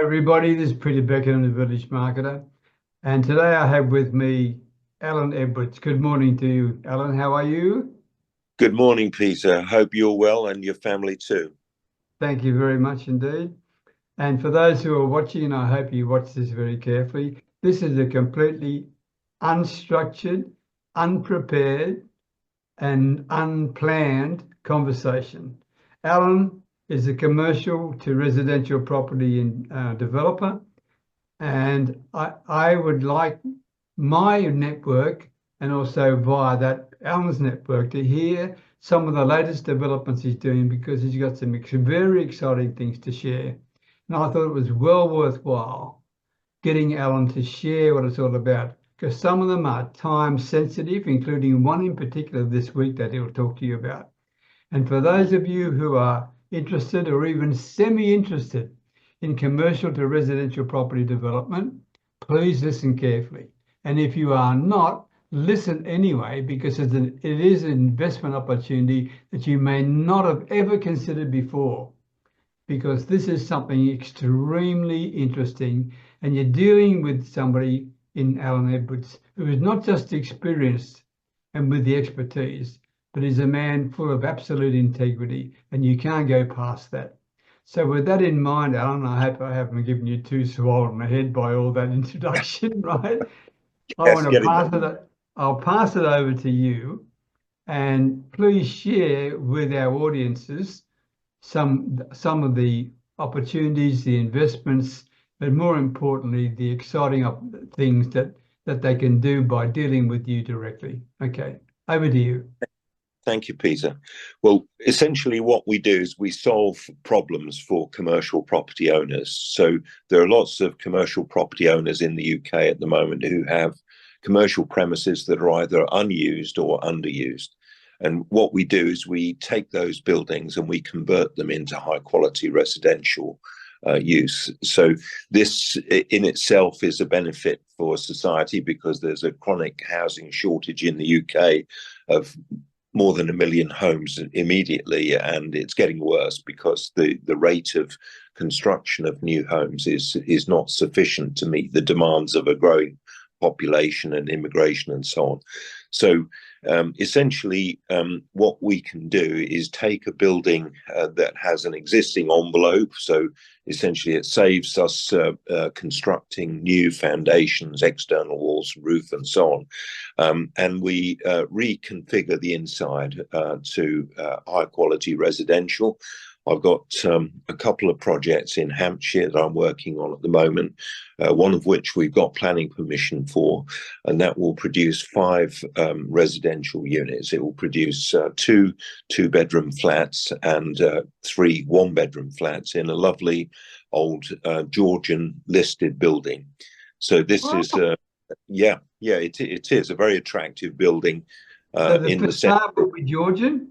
everybody, this is Peter Beckenham, the Village Marketer, and today I have with me Alan Edwards. Good morning to you, Alan. How are you? Good morning, Peter. Hope you're well and your family too. Thank you very much indeed. And for those who are watching, and I hope you watch this very carefully, this is a completely unstructured, unprepared, and unplanned conversation. Alan is a commercial to residential property developer. And I would like my network and also via that Alan's network to hear some of the latest developments he's doing because he's got some very exciting things to share. And I thought it was well worthwhile getting Alan to share what it's all about because some of them are time sensitive, including one in particular this week that he'll talk to you about. And for those of you who are interested or even semi-interested in commercial to residential property development, please listen carefully. And if you are not, listen anyway, because it is an investment opportunity that you may not have ever considered before, because this is something extremely interesting. And you're dealing with somebody in Alan Edwards who is not just experienced and with the expertise, but is a man full of absolute integrity, and you can't go past that. So with that in mind, Alan, I hope I haven't given you too swollen ahead by all that introduction, right? I Yes, want to getting there. I'll pass it over to you, and please share with our audiences some of the opportunities, the investments, but more importantly, the exciting things that they can do by dealing with you directly. Okay, over to you. Thank you, Peter. Well, essentially what we do is we solve problems for commercial property owners. So there are lots of commercial property owners in the UK at the moment who have commercial premises that are either unused or underused. And what we do is we take those buildings and we convert them into high quality residential use. So this in itself is a benefit for society because there's a chronic housing shortage in the UK of more than 1 million homes immediately, and it's getting worse because the rate of construction of new homes is not sufficient to meet the demands of a growing population and immigration and so on. So essentially what we can do is take a building that has an existing envelope. So essentially it saves us constructing new foundations, external walls, roof and so on. And we reconfigure the inside to high quality residential. I've got a couple of projects in Hampshire that I'm working on at the moment, one of which we've got planning permission for, and that will produce 5 residential units. It will produce 2 two-bedroom flats and 3 one-bedroom flats in a lovely old Georgian listed building. So this is, it is a very attractive building. So the in the facade will be Georgian?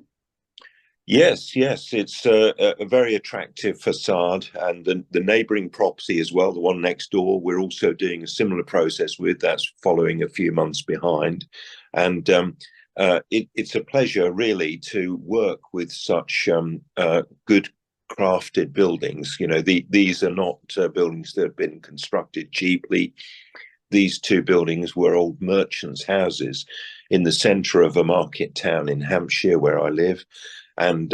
Yes, it's a very attractive facade, and the neighbouring property as well, the one next door, we're also doing a similar process with. That's following a few months behind, and it's a pleasure really to work with such good crafted buildings. You know, these are not buildings that have been constructed cheaply. These 2 buildings were old merchants' houses in the centre of a market town in Hampshire where I live. And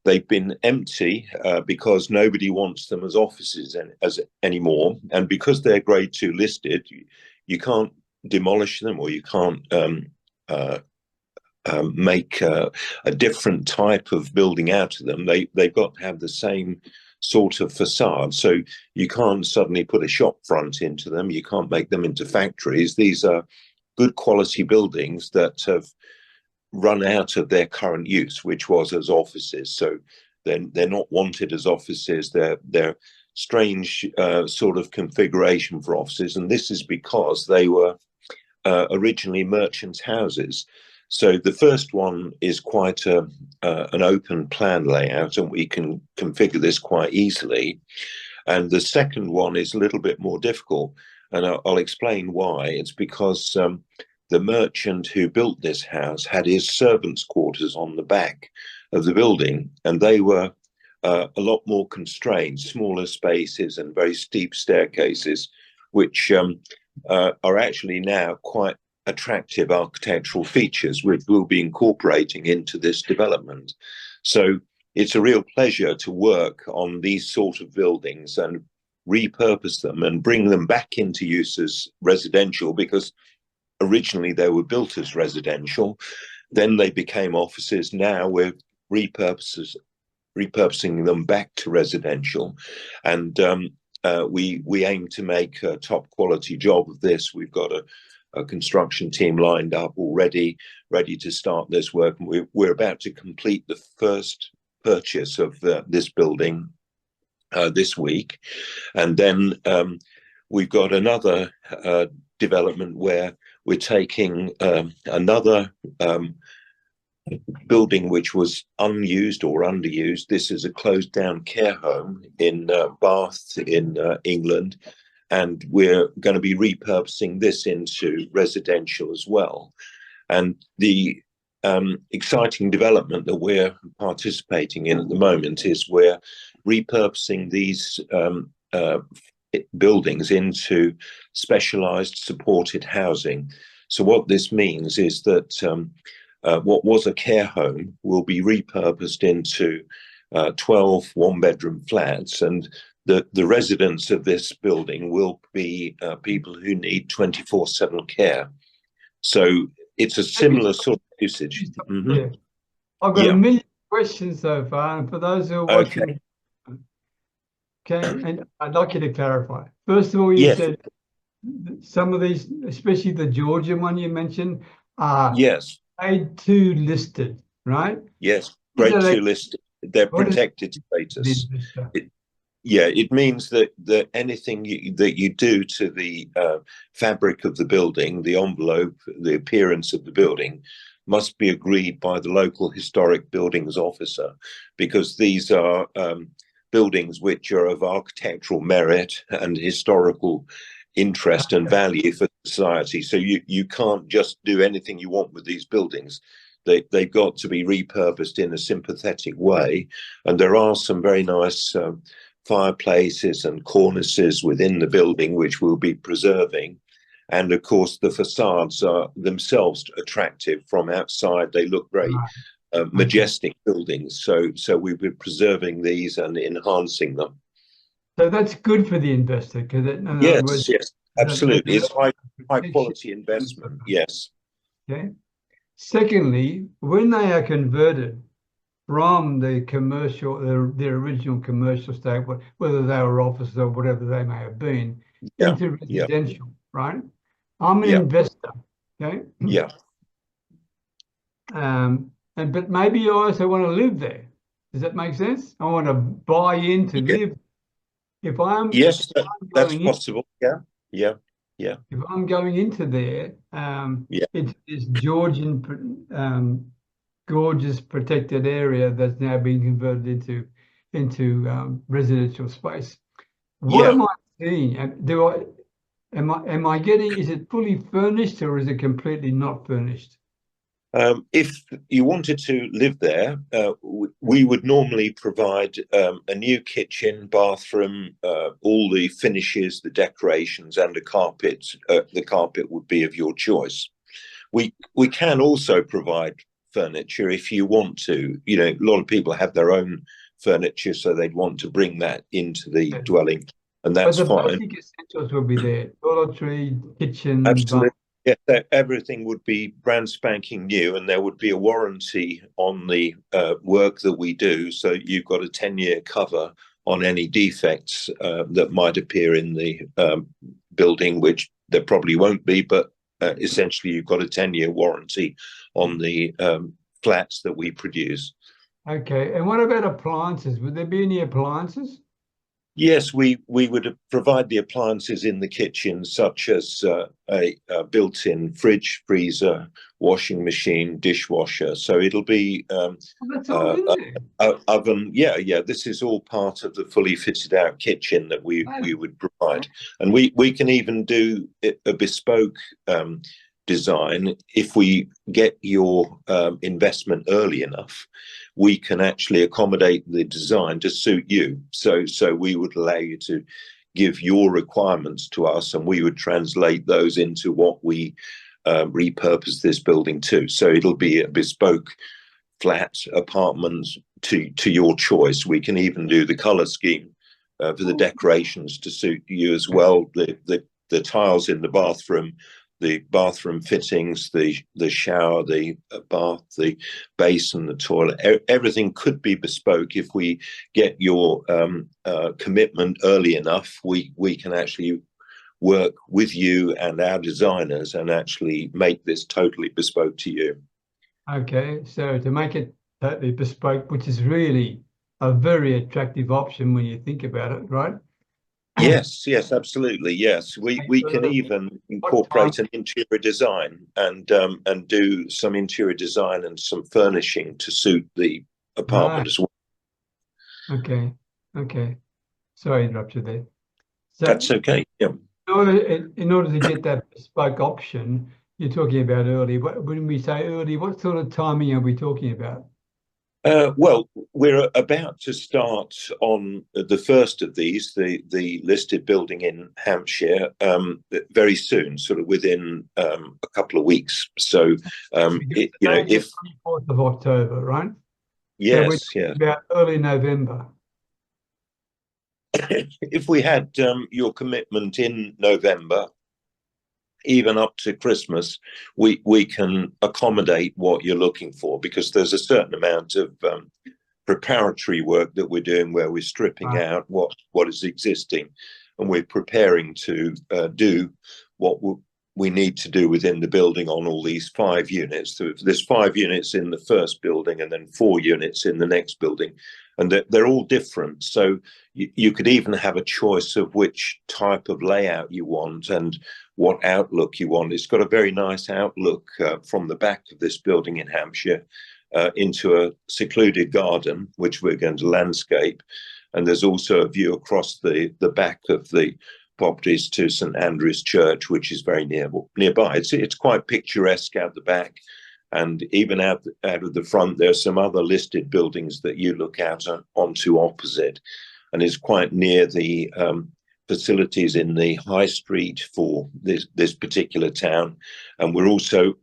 they've been empty because nobody wants them as offices anymore. And because they're grade 2 listed, you can't demolish them, or you can't make a different type of building out of them. They've got to have the same sort of facade. So you can't suddenly put a shop front into them. You can't make them into factories. These are good quality buildings that have run out of their current use, which was as offices. So they're not wanted as offices. They're strange sort of configuration for offices, and this is because they were originally merchants' houses. So the first one is quite an open plan layout, and we can configure this quite easily. And the second one is a little bit more difficult, and I'll explain why. It's because the merchant who built this house had his servants' quarters on the back of the building, and they were a lot more constrained, smaller spaces and very steep staircases, which are actually now quite attractive architectural features, which we'll be incorporating into this development. So it's a real pleasure to work on these sort of buildings and repurpose them and bring them back into use as residential, because originally they were built as residential, then they became offices. Now we're repurposing them back to residential, and we aim to make a top quality job of this. We've got a construction team lined up already, ready to start this work, and we're about to complete the first purchase of this building this week, and then we've got another development where we're taking another building which was unused or underused. This is a closed down care home in Bath in England, and we're going to be repurposing this into residential as well. And the exciting development that we're participating in at the moment is we're repurposing these buildings into specialized supported housing. So what this means is that what was a care home will be repurposed into 12 one-bedroom flats, and the residents of this building will be people who need 24/7 care. So it's a similar sort of usage. Mm-hmm. Yeah. I've got a million questions so far, and for those who are watching, and I'd like you to clarify. First of all, you said some of these, especially the Georgian one you mentioned, are grade 2 listed, right? Yes, grade 2 listed. They're protected status. It means that anything that you do to the fabric of the building, the envelope, the appearance of the building, must be agreed by the local historic buildings officer, because these are buildings which are of architectural merit and historical interest and value for society. So you can't just do anything you want with these buildings. They've got to be repurposed in a sympathetic way, and there are some very nice fireplaces and cornices within the building which we'll be preserving. And of course the facades are themselves attractive from outside. They look very majestic buildings, so we'll be preserving these and enhancing them. So that's good for the investor, because yes, absolutely, it's high quality investment. Yes. Okay. Secondly, when they are converted from the commercial, their original commercial state, whether they were offices or whatever they may have been, into residential, right? I'm an investor, okay? Yeah. But maybe I also want to live there. Does that make sense? I want to buy in to live. If I'm that's possible. Yeah. If I'm going into there, it's this Georgian gorgeous protected area that's now being converted into residential space. What am I seeing? Am I getting? Is it fully furnished or is it completely not furnished? If you wanted to live there, we would normally provide a new kitchen, bathroom, all the finishes, the decorations, and a carpet. The carpet would be of your choice. We can also provide furniture if you want to. You know, a lot of people have their own furniture, so they'd want to bring that into the dwelling, and that's fine. But the basic essentials will be there: toiletry, kitchen. Absolutely. Yeah, everything would be brand spanking new, and there would be a warranty on the work that we do. So you've got a 10-year cover on any defects that might appear in the building, which there probably won't be, but essentially you've got a 10-year warranty on the flats that we produce. Okay, and what about appliances? Would there be any appliances? Yes, we would provide the appliances in the kitchen, such as a built-in fridge, freezer, washing machine, dishwasher. So it'll be oven. Yeah. This is all part of the fully fitted-out kitchen that we would provide, and we can even do a bespoke design, if we get your investment early enough, we can actually accommodate the design to suit you. So we would allow you to give your requirements to us, and we would translate those into what we repurpose this building to. So it'll be a bespoke flat apartment to your choice. We can even do the color scheme for the decorations to suit you as well. The tiles in the bathroom fittings, the shower, the bath, the basin, the toilet, everything could be bespoke. If we get your commitment early enough, we can actually work with you and our designers and actually make this totally bespoke to you. Okay, so to make it totally bespoke, which is really a very attractive option when you think about it, right? Yes, absolutely. Yes, we can even incorporate an interior design and do some interior design and some furnishing to suit the apartment as well. Okay, okay. Sorry, I interrupted there. So That's okay. Yeah. in order to get that bespoke option, you're talking about early. When we say early, what sort of timing are we talking about? Well, we're about to start on the first of these, the listed building in Hampshire, very soon, sort of within a couple of weeks. So, if 24th of October, right? Yes, so we're about early November. If we had your commitment in November, even up to Christmas, we can accommodate what you're looking for, because there's a certain amount of preparatory work that we're doing where we're stripping out what is existing, and we're preparing to do what we need to do within the building on all these 5 units. So there's 5 units in the first building and then 4 units in the next building, and they're all different. So you could even have a choice of which type of layout you want and what outlook you want. It's got a very nice outlook from the back of this building in Hampshire into a secluded garden, which we're going to landscape. And there's also a view across the back of the properties to St Andrew's Church, which is very nearby. It's quite picturesque out the back. And even out of the front, there are some other listed buildings that you look out onto opposite. And it's quite near the facilities in the high street for this particular town. And we're also,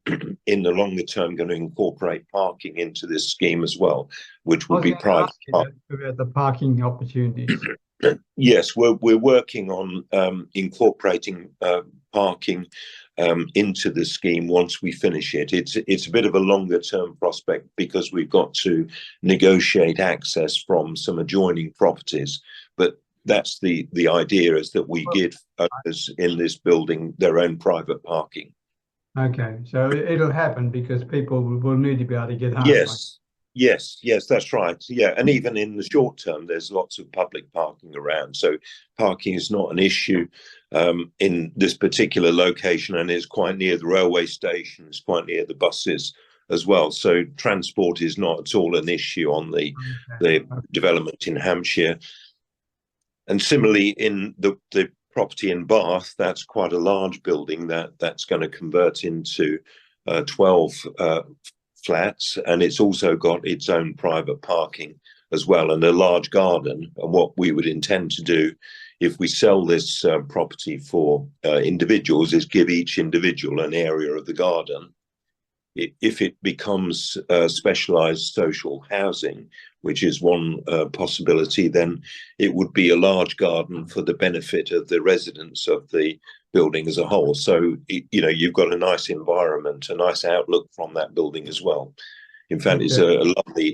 in the longer term, going to incorporate parking into this scheme as well, which will be private. About the parking opportunities. Yes, we're working on incorporating parking into the scheme once we finish it. It's a bit of a longer term prospect because we've got to negotiate access from some adjoining properties, but that's the idea, is that we give owners in this building their own private parking. Okay, so it'll happen because people will need to be able to get home. Yes, that's right. Yeah, and even in the short term, there's lots of public parking around. So parking is not an issue in this particular location, and it's quite near the railway station. It's quite near the buses as well. So transport is not at all an issue on the development in Hampshire. And similarly, in the property in Bath, that's quite a large building that's going to convert into 12 flats, and it's also got its own private parking as well, and a large garden. And what we would intend to do if we sell this property for individuals is give each individual an area of the garden. If it becomes specialised social housing, which is one possibility, then it would be a large garden for the benefit of the residents of the building as a whole. So, you've got a nice environment, a nice outlook from that building as well. In fact, it's a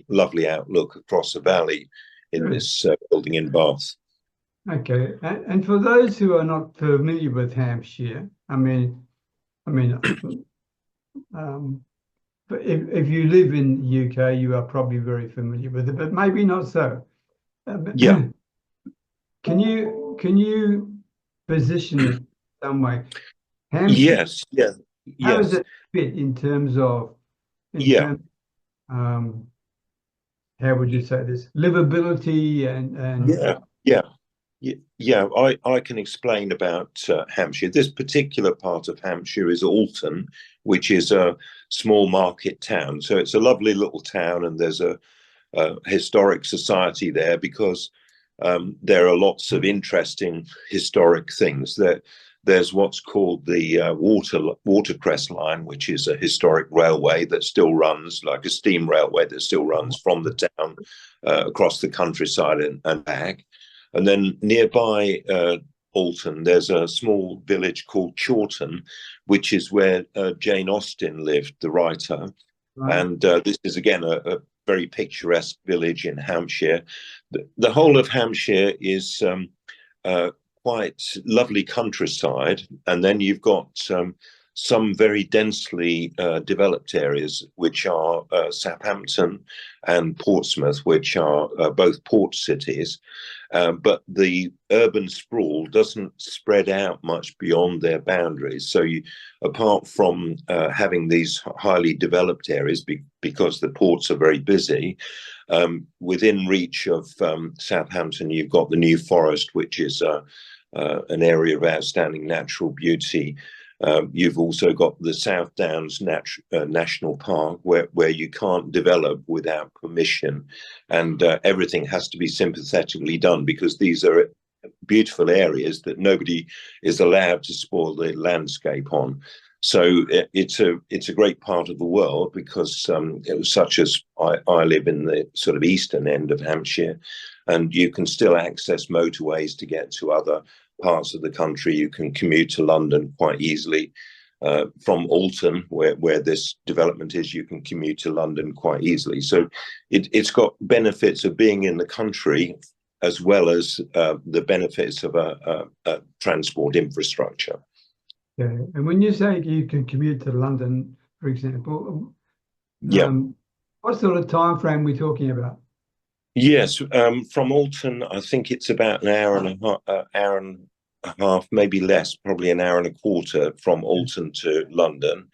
lovely outlook across the valley in this building in Bath. Okay, and for those who are not familiar with Hampshire, but if you live in the UK, you are probably very familiar with it, but maybe not so. Yeah. Can you position it some way? Hampshire, yes. How does it fit in terms of how would you say this, livability and Yeah, I can explain about Hampshire. This particular part of Hampshire is Alton, which is a small market town. So it's a lovely little town, and there's a historic society there because there are lots of interesting historic things. There's what's called the Watercress Line, which is a historic railway that still runs, like a steam railway that still runs from the town across the countryside and back. And then nearby Alton, there's a small village called Chawton, which is where Jane Austen lived, the writer. Right. And this is, again, a very picturesque village in Hampshire. The whole of Hampshire is quite lovely countryside. And then you've got some very densely developed areas, which are Southampton and Portsmouth, which are both port cities. But the urban sprawl doesn't spread out much beyond their boundaries. So apart from having these highly developed areas, because the ports are very busy, within reach of Southampton, you've got the New Forest, which is an area of outstanding natural beauty. You've also got the South Downs National Park, where you can't develop without permission, and everything has to be sympathetically done, because these are beautiful areas that nobody is allowed to spoil the landscape on. So it's a great part of the world, because such as I live in the sort of eastern end of Hampshire, and you can still access motorways to get to other parts of the country. You can commute to London quite easily. From Alton, where this development is, you can commute to London quite easily. So it's got benefits of being in the country, as well as the benefits of a transport infrastructure. Yeah. And when you say you can commute to London, for example, Yeah. what sort of time frame are we talking about? Yes, from Alton, I think it's about an hour and a half, maybe less, probably an hour and a quarter from Alton to London.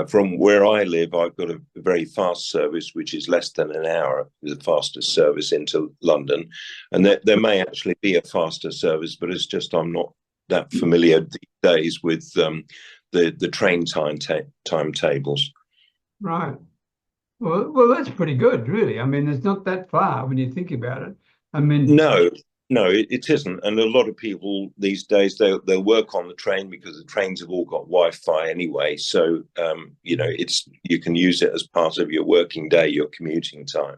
From where I live, I've got a very fast service, which is less than an hour, the fastest service into London. And there may actually be a faster service, but it's just I'm not that familiar these days with the train timetables. Right. Well, that's pretty good, really. I mean, it's not that far when you think about it. I mean, No, it isn't. And a lot of people these days, they'll work on the train, because the trains have all got Wi-Fi anyway. So, you can use it as part of your working day, your commuting time.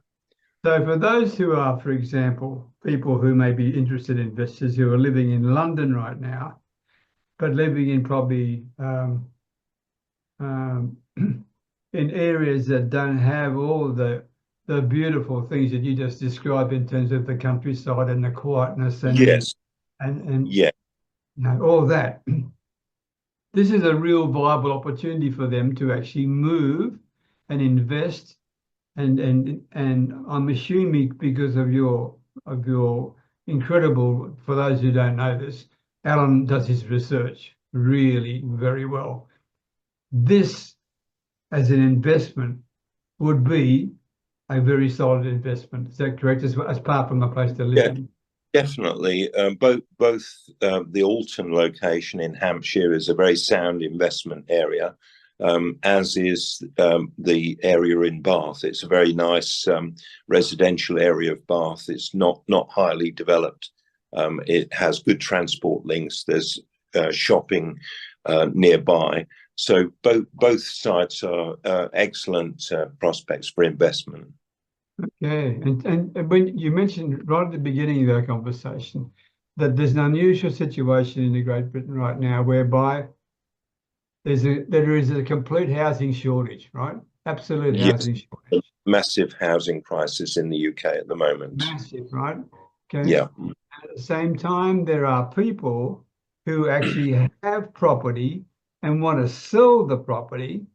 so for those who are, for example, people who may be interested investors who are living in London right now, but living in probably um, in areas that don't have all the beautiful things that you just described in terms of the countryside and the quietness Yes. and Yeah. all that. This is a real viable opportunity for them to actually move and invest, and I'm assuming because of your incredible, for those who don't know this, Alan does his research really very well. This, as an investment, would be a very solid investment. Is that correct? As apart from a place to live in? Definitely. Both the Alton location in Hampshire is a very sound investment area, as is the area in Bath. It's a very nice residential area of Bath. It's not highly developed. It has good transport links. There's shopping nearby. So both sites are excellent prospects for investment. Okay, and when you mentioned right at the beginning of our conversation that there's an unusual situation in Great Britain right now whereby there is a complete housing shortage, right? Absolute Yes, housing shortage. massive housing crisis in the UK at the moment. Massive, right? Okay. Yeah. At the same time, there are people who actually have property and want to sell the property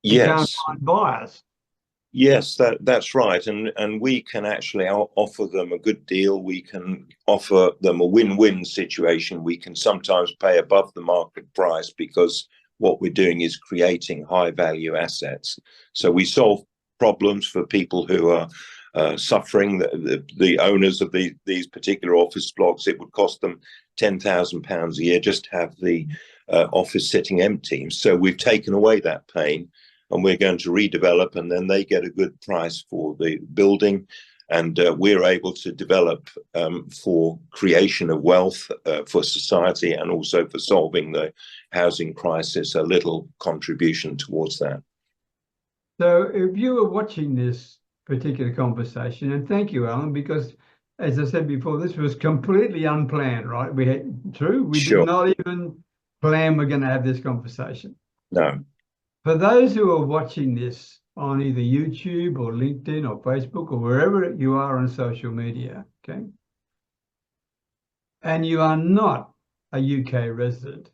and can't Yes. find buyers. Yes, that's right. And we can actually offer them a good deal. We can offer them a win-win situation. We can sometimes pay above the market price, because what we're doing is creating high value assets. So we solve problems for people who are suffering. The owners of these particular office blocks, it would cost them £10,000 a year just to have the office sitting empty. So we've taken away that pain, and we're going to redevelop, and then they get a good price for the building. And we're able to develop for creation of wealth for society, and also for solving the housing crisis, a little contribution towards that. So if you were watching this particular conversation, and thank you, Alan, because as I said before, this was completely unplanned, right? We Sure. did not even plan we're going to have this conversation. No. For those who are watching this on either YouTube or LinkedIn or Facebook or wherever you are on social media, okay, and you are not a UK resident,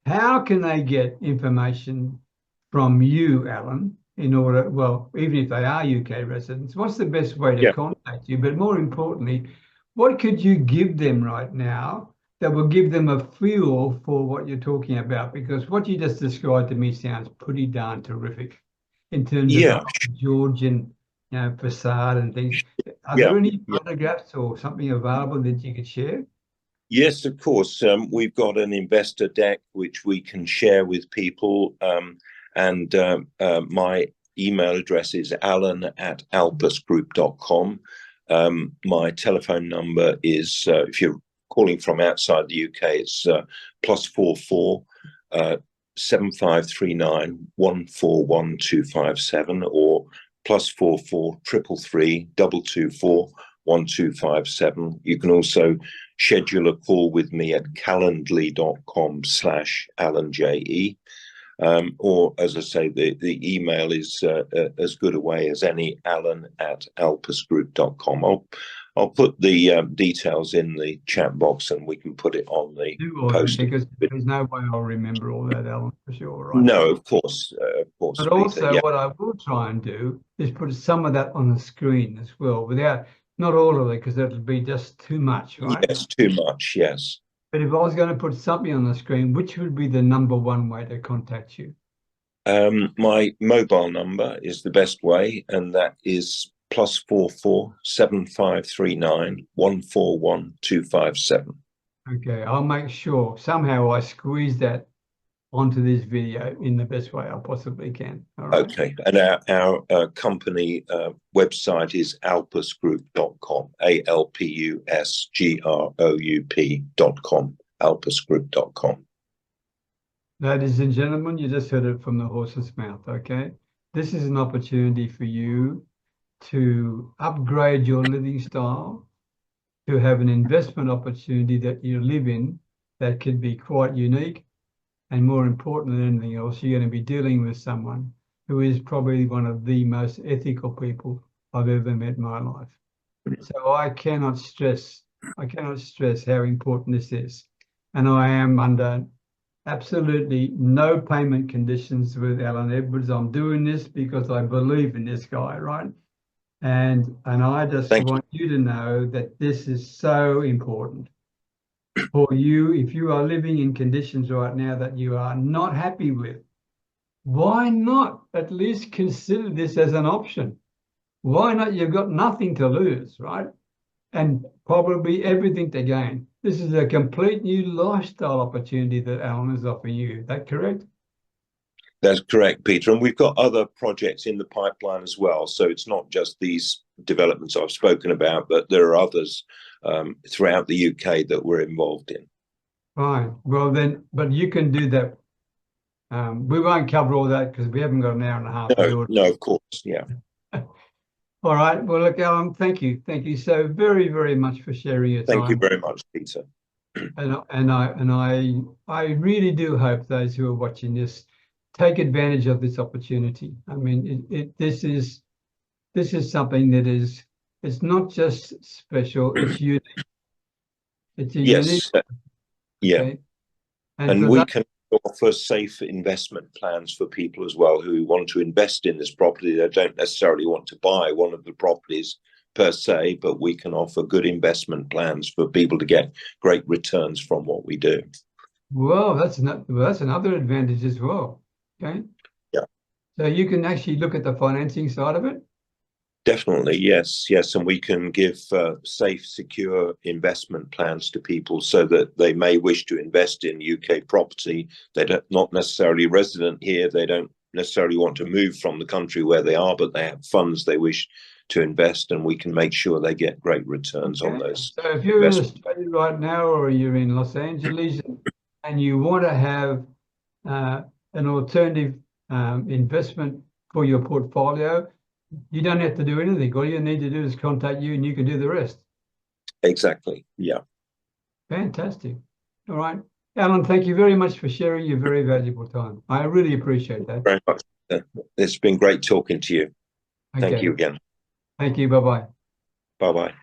how can they get information from you, Alan, in order, well, even if they are UK residents, what's the best way to contact you? But more importantly, what could you give them right now that will give them a feel for what you're talking about? Because what you just described to me sounds pretty darn terrific in terms of the Georgian, facade and things. Are there any photographs or something available that you could share? Yes, of course. We've got an investor deck which we can share with people. And my email address is alan@alpusgroup.com. My telephone number is, if you're calling from outside the UK, it's +44 7539 141257, or +44 333 224 1257. You can also schedule a call with me at calendly.com/AlanJE. Or, as I say, the email is as good a way as any, alan@alpusgroup.com. I'll put the details in the chat box, and we can put it on the post. Because there's no way I'll remember all that, Alan, for sure, right? No, of course. But Peter, also what I will try and do is put some of that on the screen as well, without, not all of it, because that'll be just too much, right? Yes, too much, yes. But if I was going to put something on the screen, which would be the number one way to contact you? My mobile number is the best way, and that is +44 7539 141257. Okay, I'll make sure somehow I squeeze that onto this video in the best way I possibly can. All right. Okay, and our company website is alpusgroup.com, ALPUSGROUP.com, alpusgroup.com. Ladies and gentlemen, you just heard it from the horse's mouth, okay? This is an opportunity for you to upgrade your living style, to have an investment opportunity that you live in that could be quite unique. And more important than anything else, you're going to be dealing with someone who is probably one of the most ethical people I've ever met in my life. So I cannot stress how important this is. And I am under absolutely no payment conditions with Alan Edwards. I'm doing this because I believe in this guy, right? And I just want you to know that this is so important for you. If you are living in conditions right now that you are not happy with, why not at least consider this as an option? Why not? You've got nothing to lose, right? And probably everything to gain. This is a complete new lifestyle opportunity that Alan is offering you. Is that correct? That's correct, Peter. And we've got other projects in the pipeline as well. So it's not just these developments I've spoken about, but there are others throughout the UK that we're involved in. Fine. Well, then, but you can do that. We won't cover all that because we haven't got an hour and a half. No, of course. Yeah. All right. Well, look, Alan, thank you. Thank you so very, very much for sharing your time. Thank you very much, Peter. And I really do hope those who are watching this take advantage of this opportunity. I mean, this is something that is, it's not just special, it's unique. It's a unique. Yeah. Okay? And we can offer safe investment plans for people as well who want to invest in this property. They don't necessarily want to buy one of the properties per se, but we can offer good investment plans for people to get great returns from what we do. Well, that's another advantage as well. Okay. Yeah. So you can actually look at the financing side of it. Definitely, yes, and we can give safe, secure investment plans to people so that they may wish to invest in UK property. They're not necessarily resident here. They don't necessarily want to move from the country where they are, but they have funds they wish to invest, and we can make sure they get great returns on those. So if you're in Australia right now, or you're in Los Angeles, and you want to have an alternative investment for your portfolio, you don't have to do anything. All you need to do is contact you and you can do the rest. Exactly. Yeah. Fantastic. All right. Alan, thank you very much for sharing your very valuable time. I really appreciate that. Very much. It's been great talking to you. Okay. Thank you again. Thank you. Bye-bye. Bye-bye.